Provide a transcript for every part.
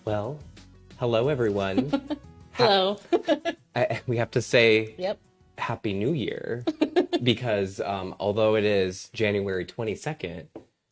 Well, hello everyone. Hello. We have to say Yep. Happy New Year because although it is January 22nd,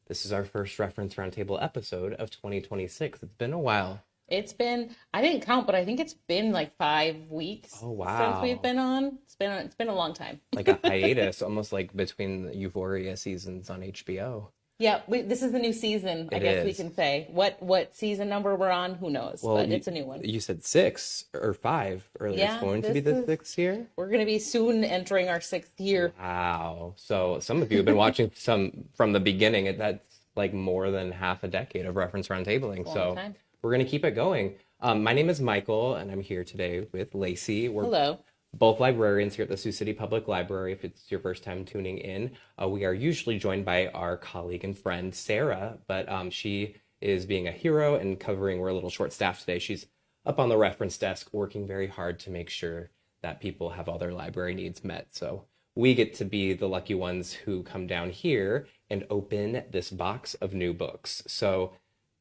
this is our first Reference Roundtable episode of 2026. It's been a while. It's been, I didn't count, but I think it's been like 5 weeks Oh, wow. since we've been on. It's been a long time. Like a hiatus, almost like between the Euphoria seasons on HBO. Yeah, this is the new season, I It guess we is. can say. What season number we're on, who knows, but it's a new one. You said 6 or 5 earlier. Yeah, It's going to be this the is- 6th year? We're going to be soon entering our 6th year. Wow. So some of you have been watching some from the beginning. That's like more than half a decade of Reference Roundtabling. Long So time. we're going to keep it going. My name is Michael, and I'm here today with Lacey. We're Hello. both librarians here at the Sioux City Public Library. If it's your first time tuning in, we are usually joined by our colleague and friend, Sarah, but she is being a hero and covering, we're a little short-staffed today. She's up on the reference desk working very hard to make sure that people have all their library needs met. So we get to be the lucky ones who come down here and open this box of new books. So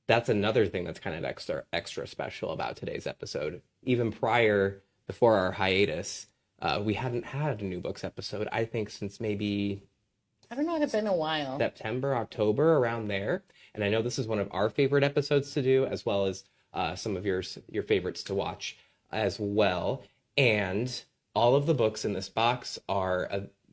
that's another thing that's kind of extra special about today's episode. Even before our hiatus, we hadn't had a new books episode, I think, since maybe I don't know, it's been a while. September, October, around there. And I know this is one of our favorite episodes to do, as well as some of your favorites to watch as well. And all of the books in this box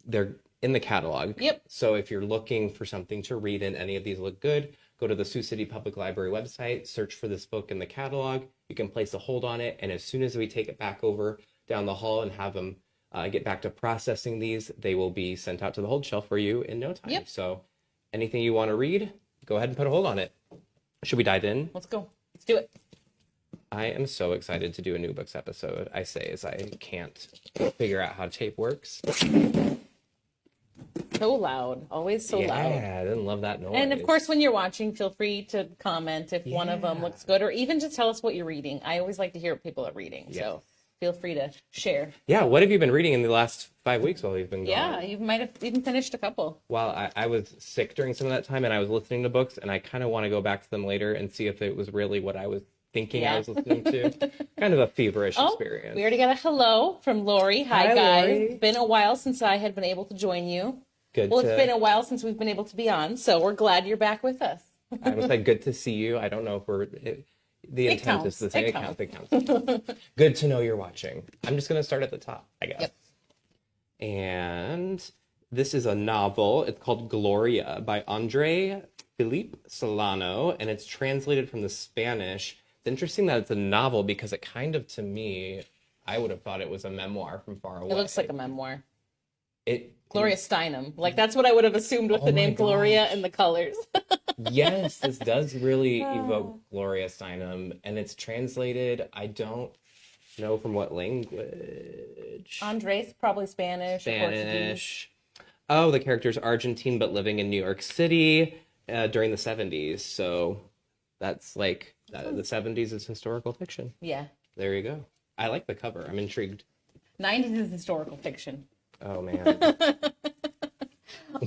they're in the catalog. Yep. So if you're looking for something to read and any of these look good, go to the Sioux City Public Library website, search for this book in the catalog. You can place a hold on it, and as soon as we take it back over down the hall and have them get back to processing these, they will be sent out to the hold shelf for you in no time. Yep. So anything you want to read, go ahead and put a hold on it. Should we dive in? Let's go. Let's do it. I am so excited to do a new books episode. I say as I can't figure out how tape works. So loud. Always so loud. Yeah, I didn't love that noise. And of course, when you're watching, feel free to comment if one of them Yeah. looks good, or even just tell us what you're reading. I always like to hear what people are reading. Yes. So feel free to share. Yeah, what have you been reading in the last 5 weeks while we've been gone? Yeah, you might have even finished a couple. Well, I was sick during some of that time, and I was listening to books, and I kind of want to go back to them later and see if it was really what I was thinking I Yeah. was listening to. Kind of a feverish Oh, experience. we already got a hello from Lori. Hi, Hi, guys. Lori. It's been a while since I had been able to join you. Good Well, to, it's been a while since we've been able to be on, so we're glad you're back with us. I would say good to see you. I don't know if the intent counts. is the same. It It counts. Good to know you're watching. I'm just going to start at the top, I guess. Yep. And this is a novel. It's called Gloria by Andre Felipe Solano, and it's translated from the Spanish. It's interesting that it's a novel because it kind of, to me, I would have thought it was a memoir from far away. It looks like a memoir. It Gloria Steinem. Like, that's what I would have assumed with Oh the my name Gloria gosh. and the colors. Yes, this does really evoke Gloria Steinem, and it's translated, I don't know from what language. Andres, probably Spanish. Or Portuguese. Spanish. Oh, the character's Argentine, but living in New York City during the 70s. So that's like, the 70s is historical fiction. Yeah. There you go. I like the cover. I'm intrigued. 90s is historical fiction. Oh, man.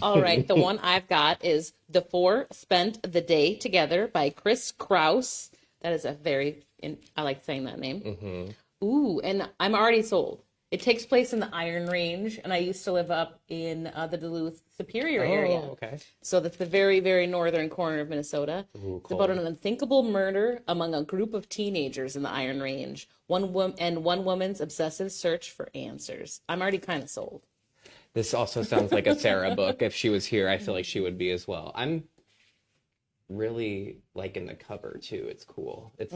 All right, the one I've got is The Four Spent the Day Together by Chris Kraus. That is I like saying that name. Mm-hmm. Ooh, and I'm already sold. It takes place in the Iron Range, and I used to live up in the Duluth Superior area. Okay. So that's the very, very northern corner of Minnesota. Ooh, It's about cold. an unthinkable murder among a group of teenagers in the Iron Range. One woman's obsessive search for answers. I'm already kind of sold. This also sounds like a Sarah book. If she was here, I feel like she would be as well. I'm really liking the cover, too. It's cool. It's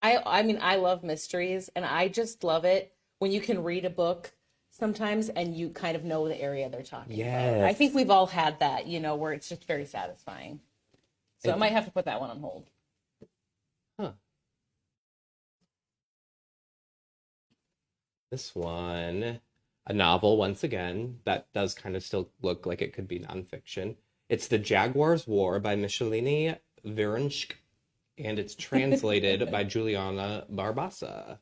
I mean, I love mysteries, and I just love it when you can read a book sometimes and you kind of know the area they're talking about. Yes. I think we've all had that, where it's just very satisfying. So I might have to put that one on hold. Huh. This one, A novel, once again, that does kind of still look like it could be nonfiction. It's The Jaguar's War by Michelini Virensk, and it's translated by Juliana Barbassa.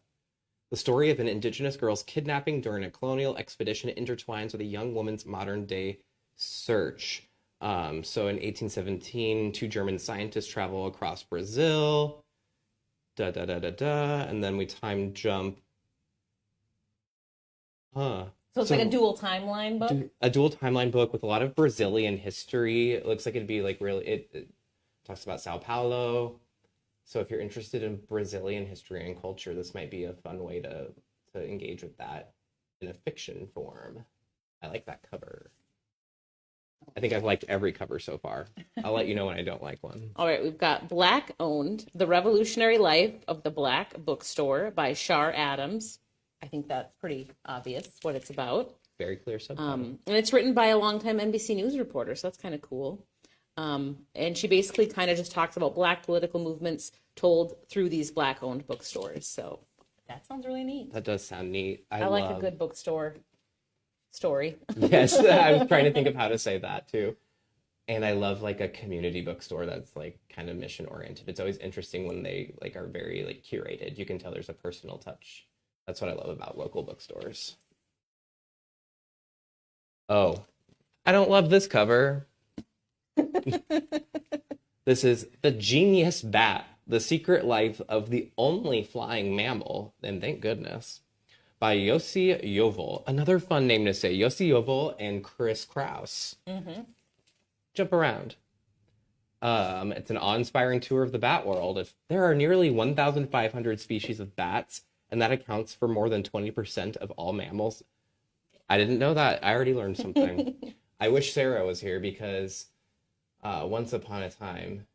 The story of an indigenous girl's kidnapping during a colonial expedition intertwines with a young woman's modern day search. So in 1817, two German scientists travel across Brazil. And then we time jump. Huh. So it's like a dual timeline book? A dual timeline book with a lot of Brazilian history. It looks like it'd be like really, it talks about Sao Paulo. So if you're interested in Brazilian history and culture, this might be a fun way to engage with that in a fiction form. I like that cover. I think I've liked every cover so far. I'll let you know when I don't like one. All right, we've got Black Owned, The Revolutionary Life of the Black Bookstore by Shar Adams. I think that's pretty obvious what it's about. Very clear subtitle. And it's written by a longtime NBC News reporter, so that's kind of cool. And she basically kind of just talks about Black political movements told through these Black-owned bookstores. So that sounds really neat. That does sound neat. I like a good bookstore story. Yes, I was trying to think of how to say that too. And I love like a community bookstore that's like kind of mission oriented. It's always interesting when they like are very like curated. You can tell there's a personal touch. That's what I love about local bookstores. Oh, I don't love this cover. This is The Genius Bat, The Secret Life of the Only Flying Mammal, and thank goodness, by Yossi Yovel. Another fun name to say, Yossi Yovel and Chris Kraus. Jump around. It's an awe-inspiring tour of the bat world. If there are nearly 1,500 species of bats, and that accounts for more than 20% of all mammals. I didn't know that. I already learned something. I wish Sarah was here because once upon a time,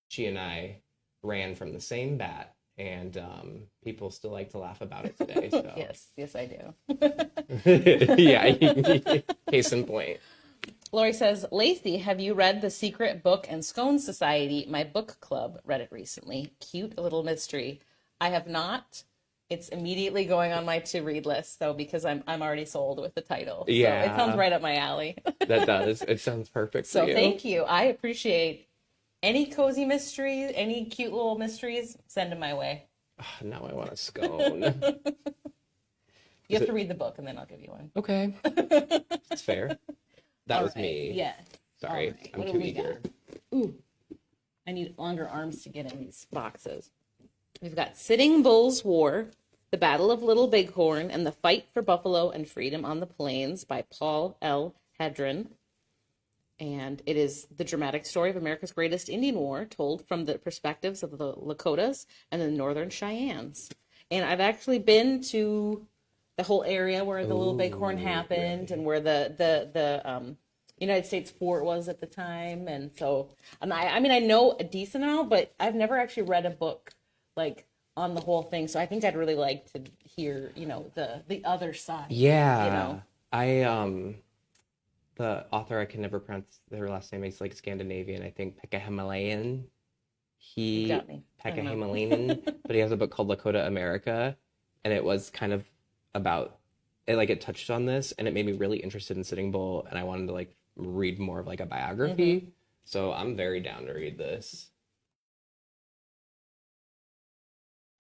she and I ran from the same bat, and people still like to laugh about it today. So. Yes, I do. Yeah, case in point. Lori says, Lacey, have you read The Secret Book and Scone Society? My book club read it recently. Cute little mystery. I have not. It's immediately going on my to-read list, though, because I'm already sold with the title. Yeah. So it sounds right up my alley. That does. It sounds perfect So for you. thank you. I appreciate any cozy mysteries, any cute little mysteries, send them my way. Now I want a scone. You have to read the book, and then I'll give you one. Okay. It's fair. That was me. Yeah. Sorry. Right. I'm What do too we eager. got? Ooh. I need longer arms to get in these boxes. We've got Sitting Bull's War, The Battle of Little Bighorn, and the Fight for Buffalo and Freedom on the Plains by Paul L. Hedren. And it is the dramatic story of America's greatest Indian war told from the perspectives of the Lakotas and the Northern Cheyennes. And I've actually been to the whole area where the Little Bighorn happened, and where the United States fort was at the time. And so, I mean, I know a decent amount, but I've never actually read a book like on the whole thing. So I think I'd really like to hear, the other side. Yeah. The author, I can never pronounce their last name. It's like Scandinavian, I think, Pekka Himalayan. You got me. Pekka Himalayan, but he has a book called Lakota America, and it was kind of about it, like it touched on this, and it made me really interested in Sitting Bull, and I wanted to like read more of like a biography. So I'm very down to read this.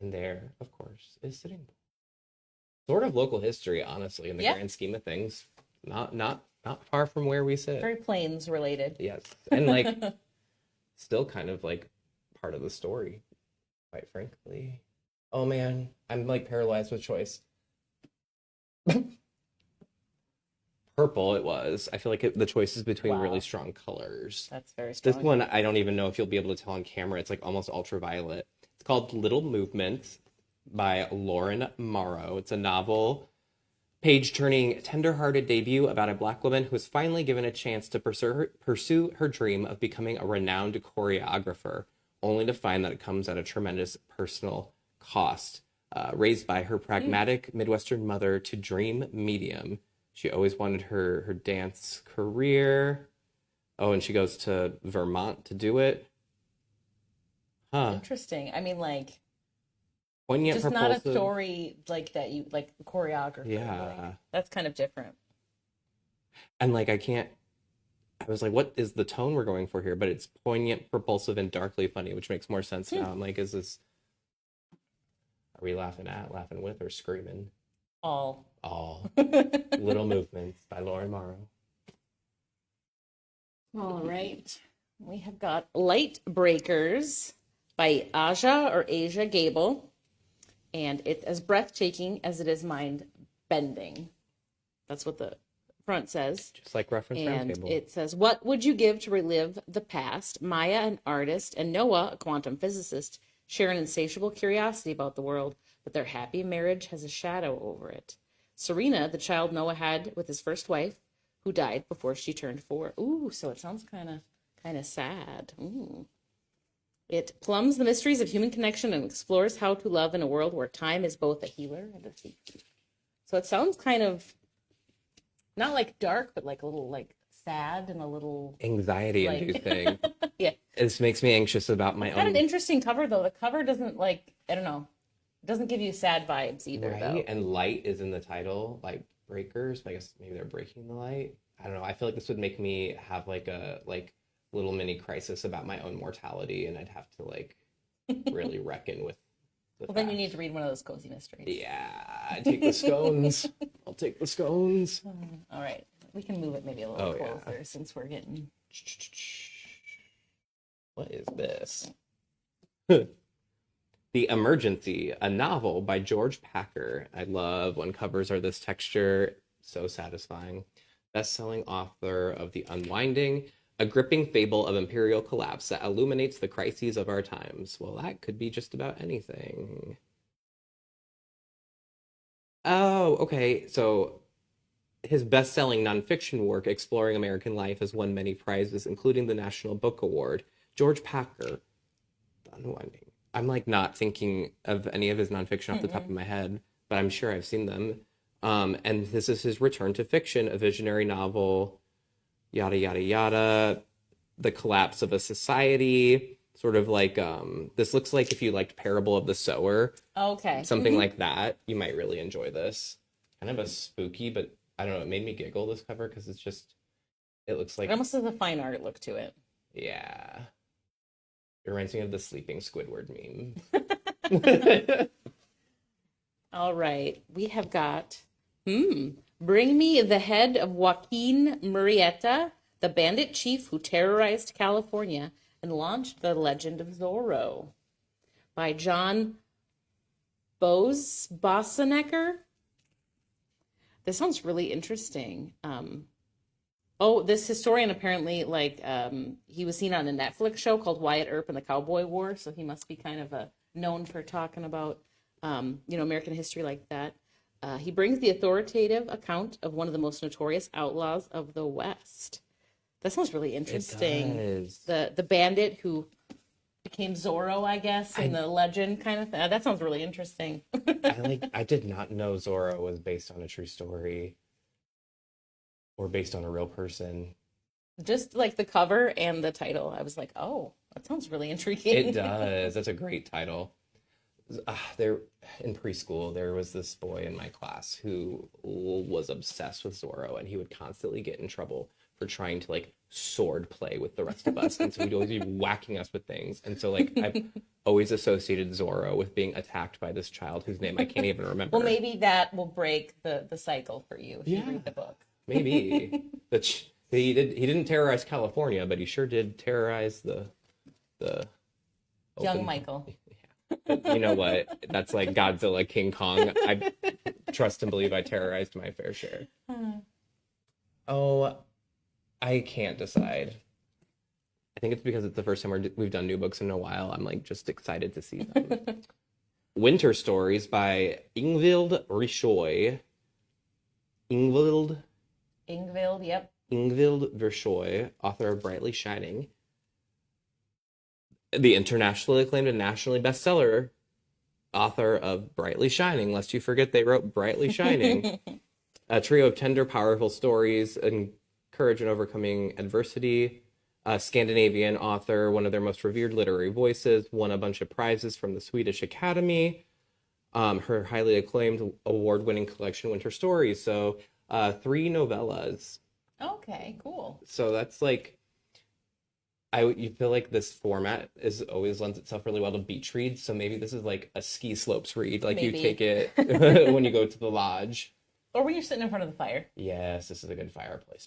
And there, of course, is Sitting Bull. Sort of local history, honestly, in the grand scheme of things. Not far from where we sit. Very Plains related. Yes. And like still kind of like part of the story, quite frankly. Oh man, I'm like paralyzed with choice. Purple it was. I feel like the choice is between really strong colors. That's very strong. This one, I don't even know if you'll be able to tell on camera. It's like almost ultraviolet. It's called Little Movement by Lauren Morrow. It's a novel, page-turning, tender-hearted debut about a Black woman who is finally given a chance to pursue her dream of becoming a renowned choreographer, only to find that it comes at a tremendous personal cost. Raised by her pragmatic Midwestern mother to dream medium, she always wanted her dance career. Oh, and she goes to Vermont to do it. Huh. Interesting. I mean, like, Poignant, Just not a propulsive. story like that you like choreography. Yeah. Like, that's kind of different. And like I was like, what is the tone we're going for here? But it's poignant, propulsive, and darkly funny, which makes more sense now. I'm like, are we laughing with, or screaming? All. All. Little Movements by Lauren Morrow. All right. We have got Light Breakers by Asia Gable. And it's as breathtaking as it is mind bending. That's what the front says. Just like Reference And Roundtable. it says, what would you give to relive the past? Maya, an artist, and Noah, a quantum physicist, share an insatiable curiosity about the world, but their happy marriage has a shadow over it. Serena, the child Noah had with his first wife, who died before she turned 4. Ooh, so it sounds kind of sad. Ooh. It plumbs the mysteries of human connection and explores how to love in a world where time is both a healer and a thief. So it sounds kind of not like dark, but like a little like sad and a little Anxiety inducing. yeah. This makes me anxious about my Kind of own. an interesting cover though. The cover doesn't like, I don't know, it doesn't give you sad vibes either Right? though. And light is in the title, like breakers. But I guess maybe they're breaking the light. I don't know. I feel like this would make me have like a little mini crisis about my own mortality, and I'd have to like really reckon with the Well, then you fact. need to read one of those cozy mysteries. Yeah, take the scones. I'll take the scones. All right. We can move it maybe a little Oh, yeah. closer since we're getting. What is this? The Emergency, a novel by George Packer. I love when covers are this texture. So satisfying. Best-selling author of The Unwinding, a gripping fable of imperial collapse that illuminates the crises of our times. Well, that could be just about anything. Oh, okay. So his best-selling nonfiction work, Exploring American Life, has won many prizes, including the National Book Award. George Packer, The Unwinding. I'm like not thinking of any of his nonfiction off the top of my head, but I'm sure I've seen them. And this is his return to fiction, a visionary novel, yada yada yada. The collapse of a society, sort of like this looks like if you liked Parable of the Sower, Okay. something like that. You might really enjoy this. Kind of a spooky, but I don't know. It made me giggle, this cover, because it looks like It almost has a fine art look to it. yeah. It reminds me of the sleeping Squidward meme. All right. We have got Bring Me the Head of Joaquin Murrieta, the bandit chief who terrorized California and launched the legend of Zorro, by John Bosanecker. This sounds really interesting. This historian apparently he was seen on a Netflix show called Wyatt Earp and the Cowboy War, so he must be kind of known for talking about American history like that. He brings the authoritative account of one of the most notorious outlaws of the West. That sounds really interesting. It does. The bandit who became Zorro, I guess, in the legend kind of thing. That sounds really interesting. I did not know Zorro was based on a true story or based on a real person. Just like the cover and the title, I was like, oh, that sounds really intriguing. It does. That's a great title. There in preschool, there was this boy in my class who was obsessed with Zorro, and he would constantly get in trouble for trying to like sword play with the rest of us, and so he'd always be whacking us with things. And so like I've always associated Zorro with being attacked by this child whose name I can't even remember. Well, maybe that will break the cycle for you if you read the book. Maybe. He didn't terrorize California, but he sure did terrorize the Young Michael. You know what? That's like Godzilla, King Kong. I trust and believe I terrorized my fair share. Oh, I can't decide. I think it's because it's the first time we've done new books in a while. I'm like just excited to see them. Winter Stories by Ingvild Rishoy. Ingvild, yep. Ingvild Rishoy, author of Brightly Shining. The internationally acclaimed and nationally bestseller author of Brightly Shining, lest you forget they wrote Brightly Shining. A trio of tender, powerful stories, encourage in overcoming adversity. A Scandinavian author, one of their most revered literary voices, won a bunch of prizes from the Swedish Academy. Her highly acclaimed award-winning collection, Winter Stories. So, three novellas. Okay, cool. So that's like, you feel like this format is always lends itself really well to beach reads. So maybe this is like a ski slopes read. Like you Maybe. take it when you go to the lodge. Or when you're sitting in front of the fire. Yes, this is a good fireplace.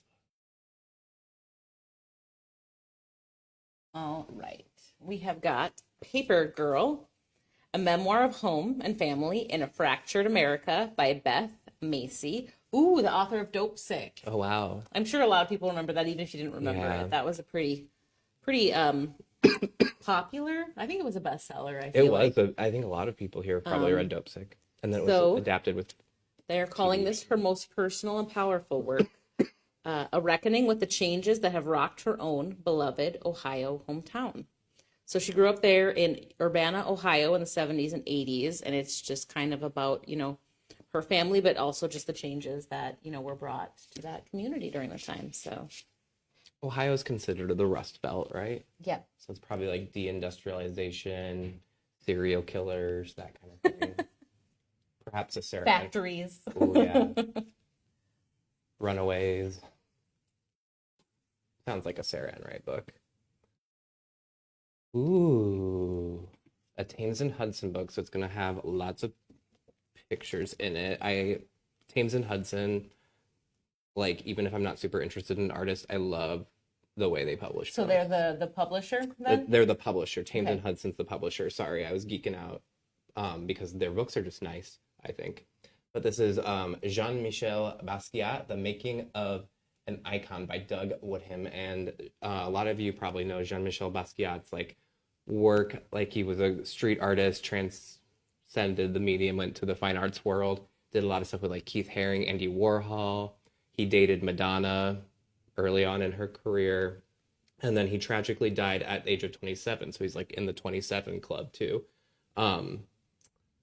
All right. We have got Paper Girl, a memoir of home and family in a fractured America by Beth Macy. Ooh, the author of Dope Sick. Oh, wow. I'm sure a lot of people remember that, even if you didn't remember Yeah. it. That was a pretty popular. I think it was a bestseller. I It feel was. like. But I think a lot of people here probably read Dope Sick. And then it was so- adapted with. They're calling this her most personal and powerful work, a reckoning with the changes that have rocked her own beloved Ohio hometown. So she grew up there in Urbana, Ohio in the 70s and 80s, and it's just kind of about, her family, but also just the changes that, were brought to that community during the time. So, Ohio is considered the Rust Belt, right? yeah. So it's probably like deindustrialization, serial killers, that kind of thing. Perhaps a Sarah. Factories. Oh, yeah. Runaways. Sounds like a Sarah Enright book. Ooh. A Thames and Hudson book, so it's going to have lots of pictures in it. Thames and Hudson, like, even if I'm not super interested in an artist, I love the way they publish So books. they're the publisher then? They're the publisher. Thames Okay. and Hudson's the publisher. Sorry, I was geeking out because their books are just nice, I think. But this is Jean-Michel Basquiat, The Making of an Icon by Doug Woodham. And a lot of you probably know Jean-Michel Basquiat's like work. Like he was a street artist, transcended the medium, went to the fine arts world, did a lot of stuff with like Keith Haring, Andy Warhol. He dated Madonna early on in her career. And then he tragically died at the age of 27. So he's like in the 27 club too.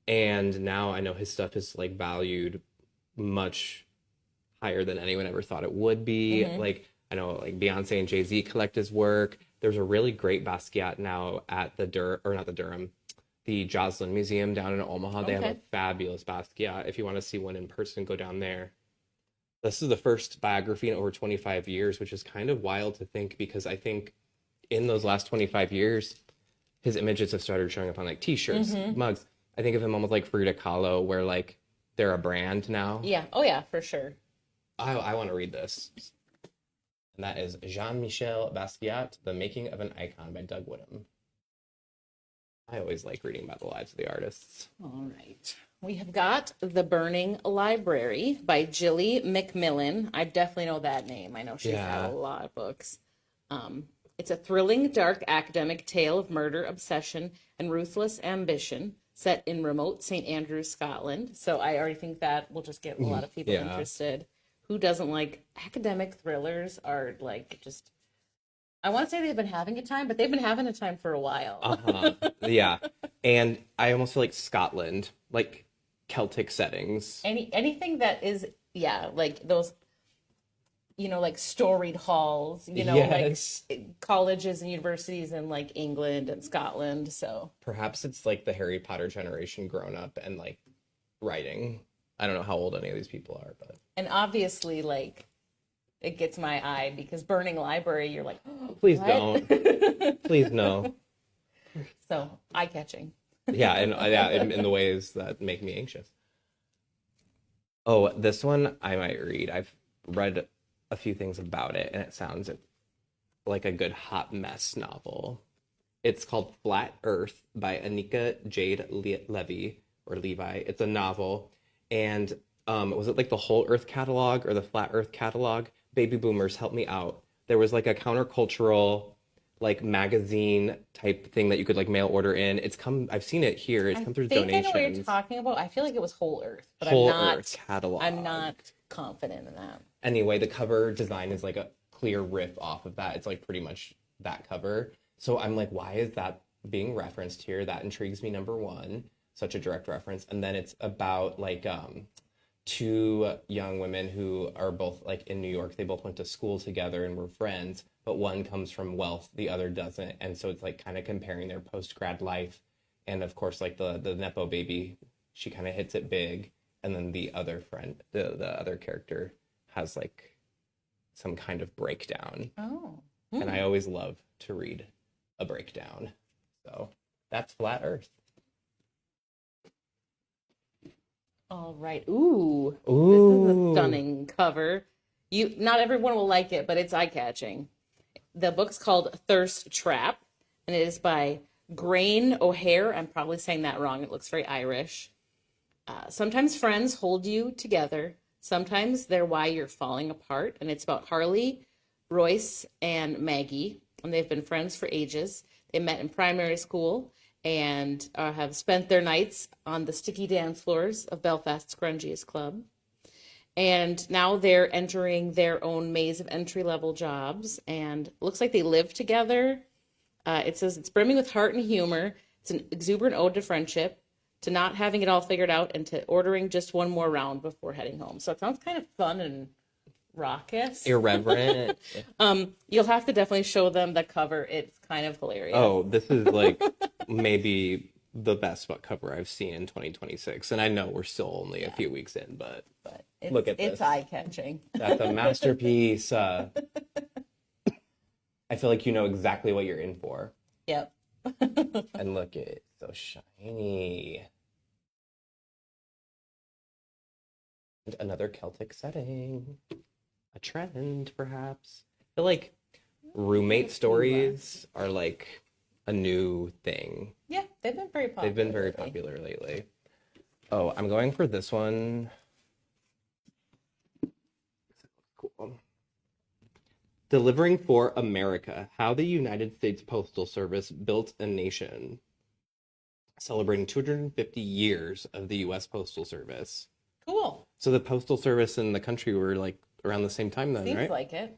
And now I know his stuff is like valued much higher than anyone ever thought it would be. Like I know like Beyonce and Jay-Z collect his work. There's a really great Basquiat now at the the Joslin Museum down in Omaha. They have a Okay. fabulous Basquiat. If you want to see one in person, go down there. This is the first biography in over 25 years, which is kind of wild to think because I think in those last 25 years, his images have started showing up on like t-shirts, mugs. I think of him almost like Frida Kahlo, where like they're a brand now. Yeah. Oh, yeah, for sure. I want to read this. And that is Jean-Michel Basquiat, The Making of an Icon by Doug Woodham. I always like reading about the lives of the artists. All right. We have got The Burning Library by Jilly McMillan. I definitely know that name. I know she's Yeah. had a lot of books. It's a thrilling, dark academic tale of murder, obsession, and ruthless ambition set in remote St. Andrews, Scotland. So I already think that will just get a lot of people Yeah. interested. Who doesn't like academic thrillers? Are like just, I want to say they've been having a time, but they've been having a time for a while. Yeah. And I almost feel like Scotland, like Celtic settings. Anything that is, yeah, like those, like storied halls, Yes. like colleges and universities in like England and Scotland. So Perhaps it's like the Harry Potter generation grown up and like writing. I don't know how old any of these people are, but and obviously like it gets my eye because Burning Library, you're like, please what? don't. Please no. So eye catching. Yeah, in the ways that make me anxious. Oh, this one I might read. I've read a few things about it, and it sounds like a good hot mess novel. It's called Flat Earth by Anika Jade Levy or Levi. It's a novel, and was it like the Whole Earth catalog or the Flat Earth catalog? Baby boomers, help me out. There was like a countercultural like magazine type thing that you could like mail order in. I've seen it here. It's come through I think I know what you're donations. talking about. I feel like it was Whole Earth, but Whole I'm not. Earth catalog. I'm not confident in that. Anyway, the cover design is like a clear riff off of that. It's like pretty much that cover. So I'm like, why is that being referenced here? That intrigues me, number one. Such a direct reference. And then it's about like two young women who are both like in New York. They both went to school together and were friends, but one comes from wealth, the other doesn't. And so it's like kind of comparing their post-grad life. And of course, like the Nepo baby she kind of hits it big, and then the other friend, the other character, has like some kind of breakdown. Oh. And I always love to read a breakdown. So that's Flat Earth. All right. Ooh. Ooh. This is a stunning cover. Not everyone will like it, but it's eye-catching. The book's called Thirst Trap, and it is by Grain O'Hare. I'm probably saying that wrong. It looks very Irish. Sometimes friends hold you together. Sometimes they're why you're falling apart. And it's about Harley, Royce, and Maggie. And they've been friends for ages. They met in primary school and have spent their nights on the sticky dance floors of Belfast's grungiest club. And now they're entering their own maze of entry-level jobs. And it looks like they live together. It says it's brimming with heart and humor. It's an exuberant ode to friendship, to not having it all figured out, and to ordering just one more round before heading home. So it sounds kind of fun and raucous. Irreverent. You'll have to definitely show them the cover. It's kind of hilarious. Oh, this is like maybe the best book cover I've seen in 2026. And I know we're still only a few weeks in, but look at this. It's eye-catching. That's a masterpiece. I feel like you know exactly what you're in for. Yep. And look, it's so shiny. And another Celtic setting. A trend, perhaps. I feel like roommate stories are like a new thing. Yeah, they've been very popular. They've been very popular lately. Oh, I'm going for this one. Cool. Delivering for America: How the United States Postal Service Built a Nation. Celebrating 250 years of the U.S. Postal Service. Cool. So the Postal Service and the country were like around the same time then, Seems right? like it.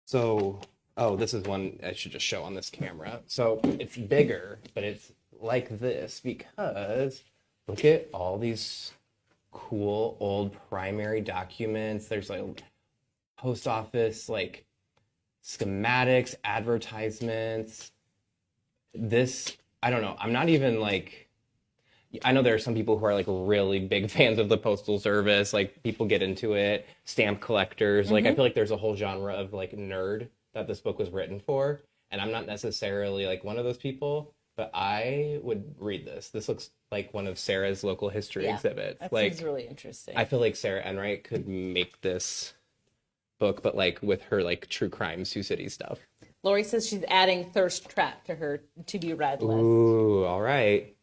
So, oh, this is one I should just show on this camera. So it's bigger, but it's like this because look at all these cool old primary documents. There's like post office, like schematics, advertisements. This, I don't know. I'm not even like, I know there are some people who are like really big fans of the Postal Service. Like people get into it, stamp collectors. Like I feel like there's a whole genre of like nerd that this book was written for. And I'm not necessarily like one of those people, but I would read this. This looks like one of Sarah's local history exhibits. That like, seems really interesting. I feel like Sarah Enright could make this book, but like with her like true crime Sioux City stuff. Lori says she's adding Thirst Trap to her to be read list. Ooh, all right.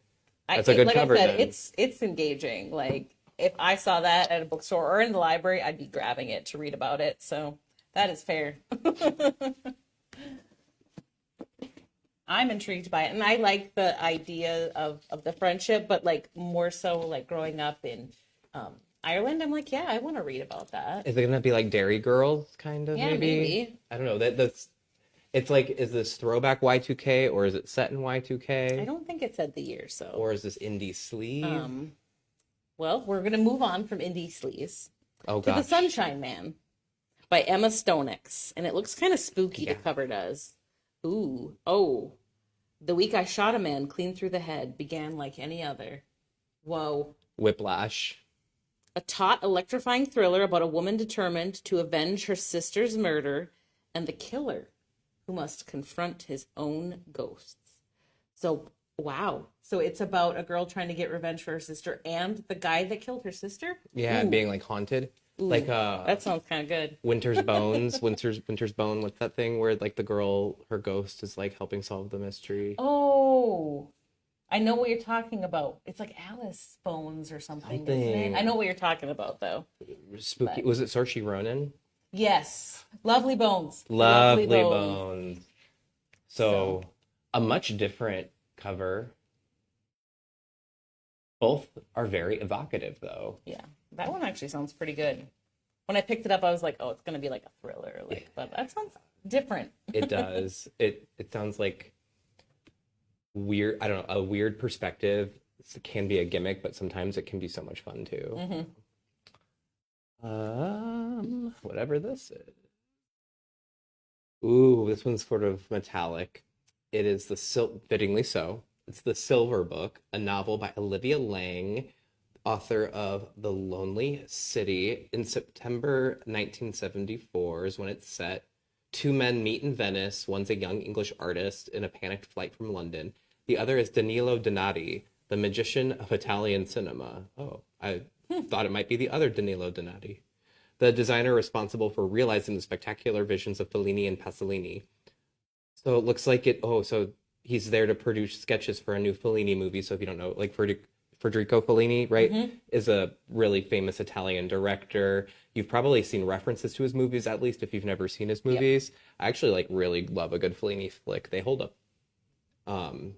That's a good like cover. I said, then. it's engaging. Like if I saw that at a bookstore or in the library, I'd be grabbing it to read about it. So that is fair. I'm intrigued by it, and I like the idea of the friendship, but like more so like growing up in Ireland, I'm like, yeah, I want to read about that. Is it gonna be like Dairy Girls kind of? Yeah, maybe. I don't know. That's. It's like, is this throwback Y2K or is it set in Y2K? I don't think it said the year, so. Or is this indie sleeve? Well, we're gonna move on from indie sleaze Oh to gosh. The Sunshine Man by Emma Stonix, and it looks kind of spooky. Yeah. The cover does. Ooh, oh, the week I shot a man clean through the head began like any other. Whoa. Whiplash. A taut, electrifying thriller about a woman determined to avenge her sister's murder and the killer who must confront his own ghosts. So, wow. So it's about a girl trying to get revenge for her sister and the guy that killed her sister? Yeah, Ooh. being like haunted. Ooh, like that sounds kind of good. Winter's Bones. Winter's Bone. What's that thing where like the girl, her ghost is like helping solve the mystery? Oh, I know what you're talking about. It's like Alice Bones or something, isn't it? I know what you're talking about, though. Spooky. Was it Saoirse Ronan? Yes. Lovely Bones. Lovely Bones. So, a much different cover. Both are very evocative, though. Yeah. That one actually sounds pretty good. When I picked it up, I was like, oh, it's going to be like a thriller. Like, but that sounds different. It does. It sounds like weird. I don't know, a weird perspective. It can be a gimmick, but sometimes it can be so much fun too. Whatever this is. Ooh, this one's sort of metallic. It is the silk, fittingly so, It's The Silver Book, a novel by Olivia Lang, author of The Lonely City. In September 1974 is when it's set. Two men meet in Venice. One's a young English artist in a panicked flight from London. The other is Danilo Donati, the magician of Italian cinema. Oh, I thought it might be the other Danilo Donati, the designer responsible for realizing the spectacular visions of Fellini and Pasolini. So it looks like it. Oh, so he's there to produce sketches for a new Fellini movie. So if you don't know, like Federico Fellini, right, is a really famous Italian director. You've probably seen references to his movies, at least if you've never seen his movies. Yep. I actually like really love a good Fellini flick. They hold up. And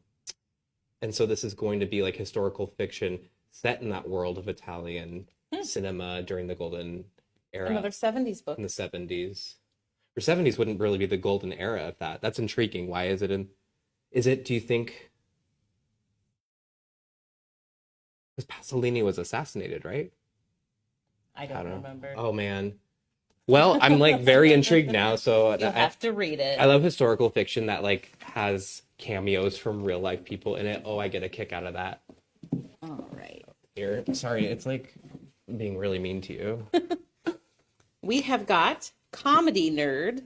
so this is going to be like historical fiction set in that world of Italian cinema during the golden era. Another 70s book. In the 70s. Or 70s wouldn't really be the golden era of that. That's intriguing. Why is it do you think, because Pasolini was assassinated, right? I don't remember. Oh, man. Well, I'm like very intrigued now. So you'll have to read it. I love historical fiction that like has cameos from real life people in it. Oh, I get a kick out of that. All right. Here, sorry, it's like being really mean to you. We have got Comedy Nerd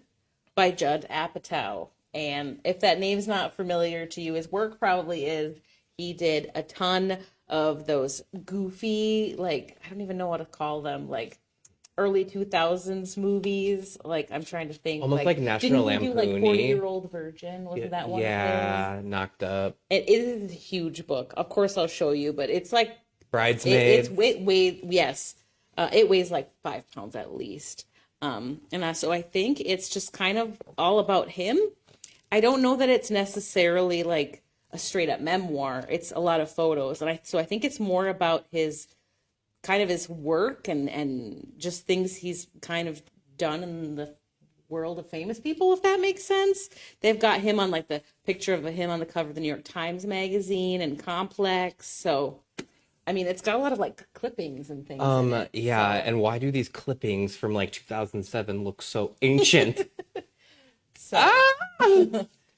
by Judd Apatow. And if that name's not familiar to you, his work probably is. He did a ton of those goofy, like, I don't even know what to call them, like early 2000s movies. Like, I'm trying to think. Almost like National Lampoon. Didn't he do like 40-Year-Old Virgin? Wasn't that one? Yeah, Knocked Up. It is a huge book. Of course, I'll show you, but it's like Bridesmaids. It weighs like 5 pounds at least. So I think it's just kind of all about him. I don't know that it's necessarily like a straight up memoir. It's a lot of photos. And I think it's more about his kind of his work and just things he's kind of done in the world of famous people, if that makes sense. They've got him on like the picture of him on the cover of the New York Times Magazine and Complex. So, I mean, it's got a lot of like clippings and things. Yeah. So. And why do these clippings from like 2007 look so ancient?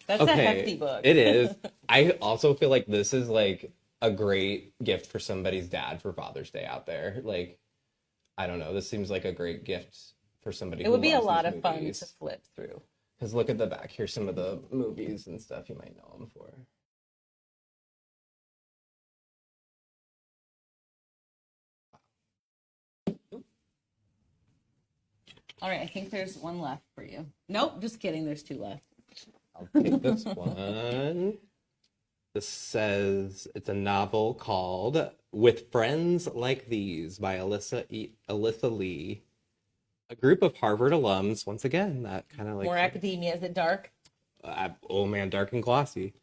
That's a hefty book. It is. I also feel like this is like a great gift for somebody's dad for Father's Day out there. Like, I don't know. This seems like a great gift for somebody. It would be a lot of fun to flip through. Because look at the back. Here's some of the movies and stuff you might know him for. All right, I think there's one left for you. Nope, just kidding. There's 2 left. I'll take this one. This says it's a novel called With Friends Like These by Alyssa Lee. A group of Harvard alums, once again, that kind of like... More academia. Is it dark? Oh man, dark and glossy.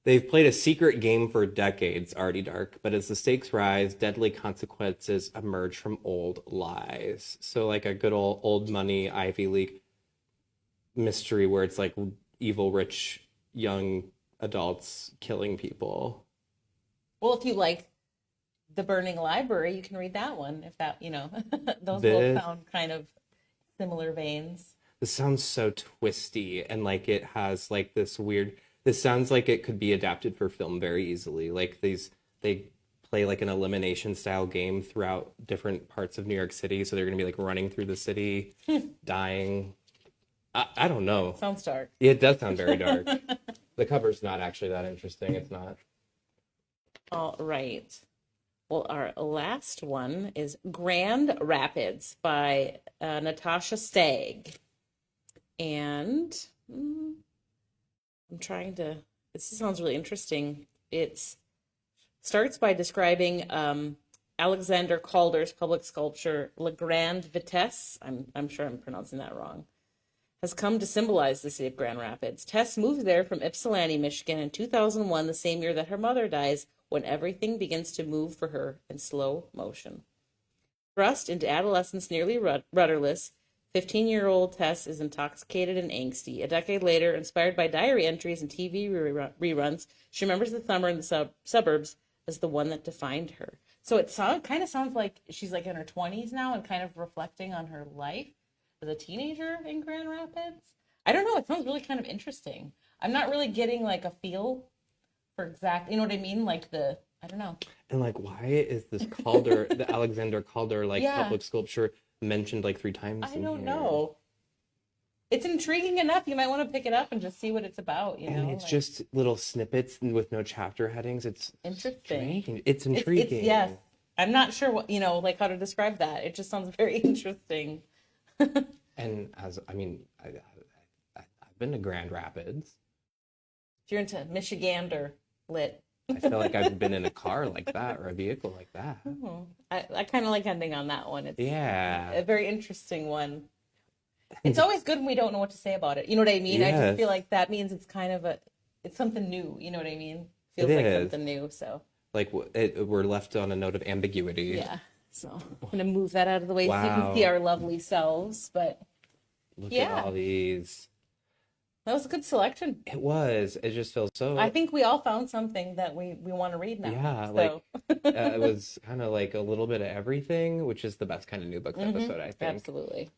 They've played a secret game for decades, already dark, but as the stakes rise, deadly consequences emerge from old lies. So like a good old money Ivy League mystery where it's like evil, rich, young adults killing people. Well, if you like The Burning Library, you can read that one. If that, those both sound kind of similar veins. This sounds so twisty and like it has like this weird... This sounds like it could be adapted for film very easily. Like they play like an elimination style game throughout different parts of New York City. So they're going to be like running through the city, dying. I don't know. Sounds dark. It does sound very dark. The cover's not actually that interesting. It's not. All right. Well, our last one is Grand Rapids by Natasha Stagg. And... this sounds really interesting. It starts by describing Alexander Calder's public sculpture, La Grande Vitesse. I'm sure I'm pronouncing that wrong. Has come to symbolize the city of Grand Rapids. Tess moved there from Ypsilanti, Michigan in 2001, the same year that her mother dies, when everything begins to move for her in slow motion. Thrust into adolescence nearly rudderless, 15-year-old Tess is intoxicated and angsty. A decade later, inspired by diary entries and TV reruns, she remembers the summer in the suburbs as the one that defined her. So it kind of sounds like she's like in her 20s now and kind of reflecting on her life as a teenager in Grand Rapids. I don't know. It sounds really kind of interesting. I'm not really getting like a feel for exact, you know what I mean? Like I don't know. And like, why is this Calder, the Alexander Calder, like public sculpture mentioned like 3 times? I don't know. It's intriguing enough. You might want to pick it up and just see what it's about, And it's just little snippets with no chapter headings. It's interesting. It's intriguing. Yes. I'm not sure what, like how to describe that. It just sounds very interesting. And I've been to Grand Rapids. If you're into Michigander lit. I feel like I've been in a car like that or a vehicle like that. Oh, I kind of like ending on that one. It's a very interesting one. It's always good when we don't know what to say about it. You know what I mean? Yes. I just feel like that means it's kind of it's something new. You know what I mean? Feels like something new. So like we're left on a note of ambiguity. Yeah. So I'm gonna move that out of the way so you can see our lovely selves. But look at all these. That was a good selection. It was. It just feels so. I think we all found something that we want to read now. Yeah, so. It was kind of like a little bit of everything, which is the best kind of new books episode, I think. Absolutely.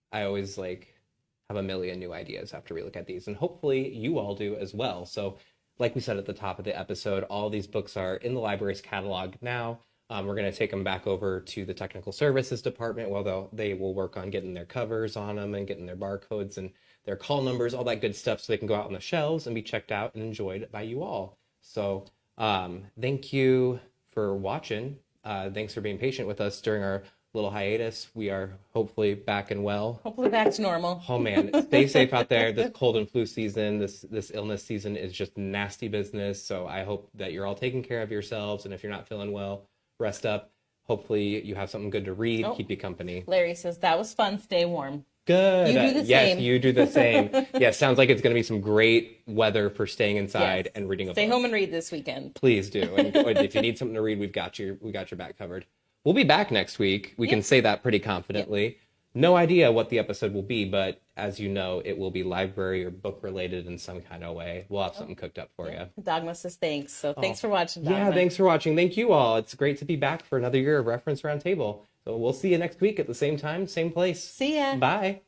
I always have a million new ideas after we look at these, and hopefully you all do as well. So, like we said at the top of the episode, all these books are in the library's catalog now. We're going to take them back over to the technical services department, where they will work on getting their covers on them and getting their barcodes and their call numbers, all that good stuff, so they can go out on the shelves and be checked out and enjoyed by you all. So thank you for watching. Thanks for being patient with us during our little hiatus. We are hopefully back and well. Hopefully back to normal. Oh man, stay safe out there. This cold and flu season, this illness season is just nasty business. So I hope that you're all taking care of yourselves, and if you're not feeling well, rest up. Hopefully you have something good to read, keep you company. Larry says, that was fun. Stay warm. Good. You do the same. Yes, you do the same. Yeah, sounds like it's going to be some great weather for staying inside and reading a book. Stay home and read this weekend. Please do. And if you need something to read, we got your back covered. We'll be back next week. We can say that pretty confidently. Yep. No idea what the episode will be, but as you know, it will be library or book related in some kind of way. We'll have something cooked up for you. Dogma says thanks. So thanks for watching, Dogma. Yeah, thanks for watching. Thank you all. It's great to be back for another year of Reference Roundtable. So we'll see you next week at the same time, same place. See ya. Bye.